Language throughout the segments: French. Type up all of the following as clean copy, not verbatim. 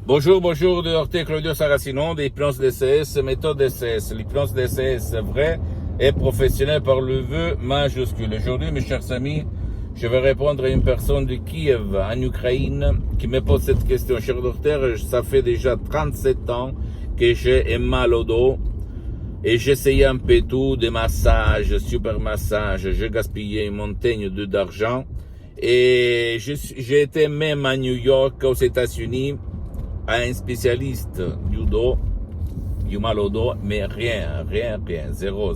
Bonjour, bonjour, docteur Claudio Saracino, d'hypnose DCS, méthode DCS. L'hypnose DCS vrai et professionnel par le vœu majuscule. Aujourd'hui, mes chers amis, je vais répondre à une personne de Kiev, en Ukraine, qui me pose cette question. Cher docteur, ça fait déjà 37 ans que j'ai un mal au dos et j'essayais un peu tout, des massages, super massages. J'ai gaspillé une montagne d'argent et j'ai été même à New York, aux États-Unis, à un spécialiste du dos, du mal au dos, mais rien, zéro.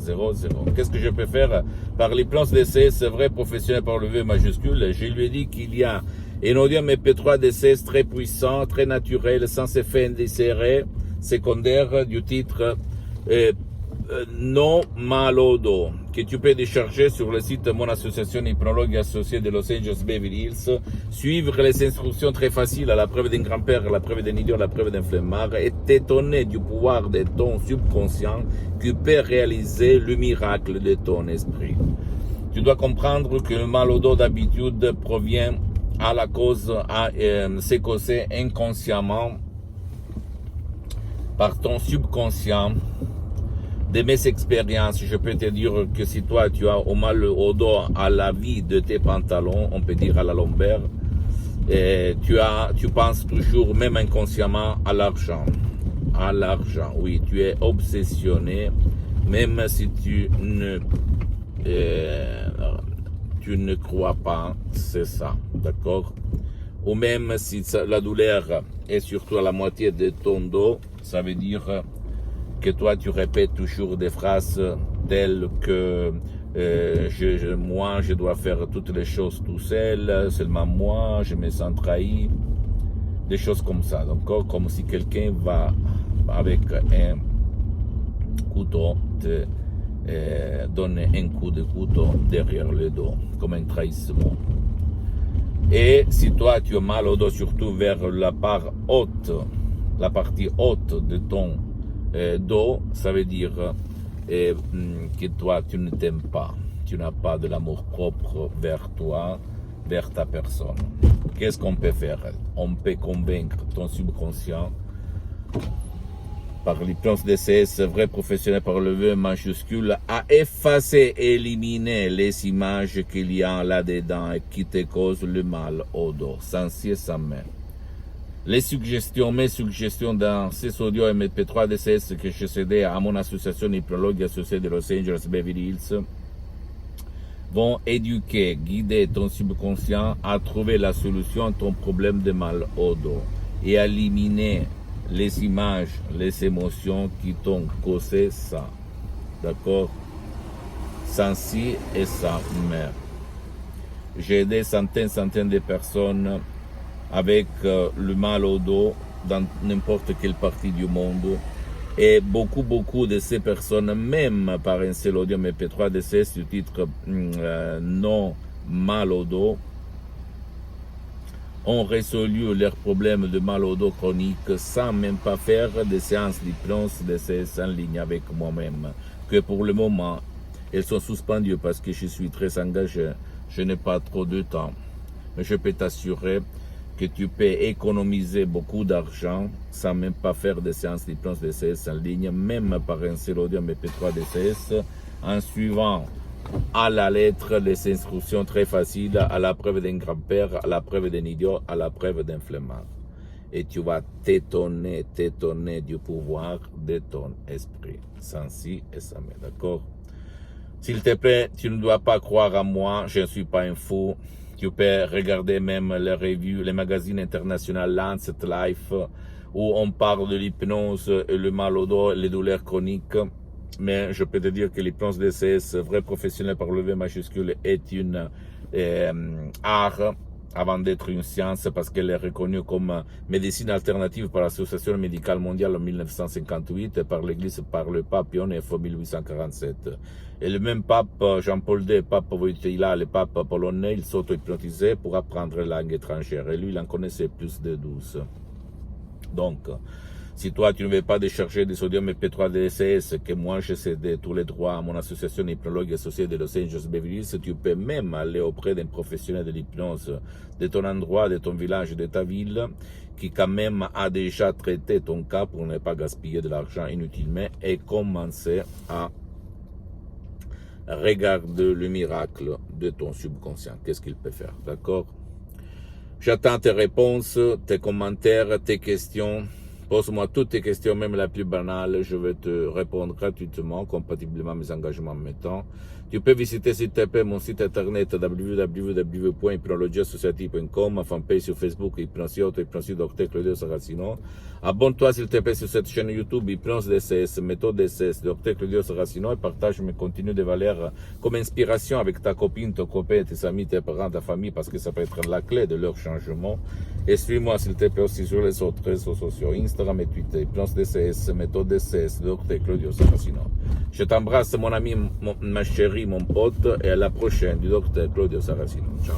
Qu'est-ce que je peux faire par l'hypnose DCS vrai professionnel par le V majuscule? Je lui ai dit qu'il y a un audio MP3 DCS très puissant, très naturel, sans effet indésiré, secondaire, du titre non mal au dos, que tu peux décharger sur le site de mon association hypnologue associée de Los Angeles Beverly Hills, suivre les instructions très faciles à la preuve d'un grand-père, à la preuve d'un idiot, à la preuve d'un flemmard, et t'étonner du pouvoir de ton subconscient qui peut réaliser le miracle de ton esprit. Tu dois comprendre que le mal au dos d'habitude provient à la cause, c'est causé inconsciemment par ton subconscient. De mes expériences, je peux te dire que si toi tu as au mal au dos à la vie de tes pantalons, on peut dire à la lombaire, et tu penses toujours, même inconsciemment, à l'argent. À l'argent, oui, tu es obsessionné, même si tu ne crois pas, c'est ça, d'accord? Ou même si la douleur est surtout à la moitié de ton dos, ça veut dire que toi tu répètes toujours des phrases telles que moi je dois faire toutes les choses tout seul, seulement moi, je me sens trahi, des choses comme ça. Donc comme si quelqu'un va avec un couteau te donner un coup de couteau derrière le dos, comme un trahissement. Et si toi tu as mal au dos, surtout vers la part haute, la partie haute de ton dos, ça veut dire que toi tu ne t'aimes pas, tu n'as pas de l'amour propre vers toi, vers ta personne. Qu'est-ce qu'on peut faire? On peut convaincre ton subconscient par l'hypnose DCS vrai professionnel par le V majuscule à effacer et éliminer les images qu'il y a là-dedans et qui te causent le mal au dos, sans ci et sans mais. Mes suggestions dans ces audios MP3 DCS que j'ai cédé à mon association hypnologue associée de Los Angeles Beverly Hills vont éduquer, guider ton subconscient à trouver la solution à ton problème de mal au dos et à éliminer les images, les émotions qui t'ont causé ça. D'accord? Sans ci et sans mais. J'ai aidé centaines de personnes avec le mal au dos dans n'importe quelle partie du monde. Et beaucoup de ces personnes, même par un seul audio MP3 DCS du titre non mal au dos, ont résolu leurs problèmes de mal au dos chronique sans même pas faire des séances d'hypnose DCS en ligne avec moi-même. Que pour le moment, elles sont suspendues parce que je suis très engagé. Je n'ai pas trop de temps. Mais je peux t'assurer que tu peux économiser beaucoup d'argent sans même pas faire des séances d'hypnose DCS en ligne, même par un seul audio MP3 DCS, en suivant à la lettre les instructions très faciles, à la preuve d'un grand-père, à la preuve d'un idiot, à la preuve d'un flemmard. Et tu vas t'étonner du pouvoir de ton esprit, sans ci et sans mais, d'accord? S'il te plaît, tu ne dois pas croire à moi, je ne suis pas un fou. Tu peux regarder même les revues, les magazines internationaux Lancet Life, où on parle de l'hypnose, le mal au dos, les douleurs chroniques. Mais je peux te dire que l'hypnose DCS, vrai professionnel par le V majuscule, est une art avant d'être une science parce qu'elle est reconnue comme médecine alternative par l'Association médicale mondiale en 1958 et par l'Église, par le pape Pie IX en 1847. Et le même pape Jean-Paul II, pape Wojtyla, le pape polonais, il s'auto-hypnotisait pour apprendre la langue étrangère. Et lui, il en connaissait plus de 12. Donc, Si toi, tu ne veux pas décharger des sodium MP3 DSS, que moi, j'ai cédé tous les droits à mon association hypnologue associée de Los Angeles Beverly Hills, tu peux même aller auprès d'un professionnel de l'hypnose de ton endroit, de ton village, de ta ville, qui quand même a déjà traité ton cas pour ne pas gaspiller de l'argent inutilement et commencer à regarder le miracle de ton subconscient. Qu'est-ce qu'il peut faire, d'accord? J'attends tes réponses, tes commentaires, tes questions. Pose-moi toutes tes questions, même la plus banale. Je vais te répondre gratuitement, compatiblement à mes engagements en même temps. Tu peux visiter, s'il te plaît, mon site internet www.hypnologieassociative.com, ma fanpage sur Facebook, Hypnosie Auto, Hypnosie Dr Claudio Saracino. Abonne-toi, s'il te plaît, sur cette chaîne YouTube, Hypnose DSS, Méthode DSS, Dr Claudio Saracino, et partage mes contenus de valeur comme inspiration avec ta copine, ton copain, tes amis, tes parents, ta famille, parce que ça peut être la clé de leur changement. Et suis-moi, s'il te plaît, aussi sur les autres réseaux sociaux, Instagram et Twitter, Hypnose DSS, Méthode DSS, Dr Claudio Saracino. Je t'embrasse, mon ami, ma chérie, mon pote, et à la prochaine du Dr Claudio Saracino. Ciao.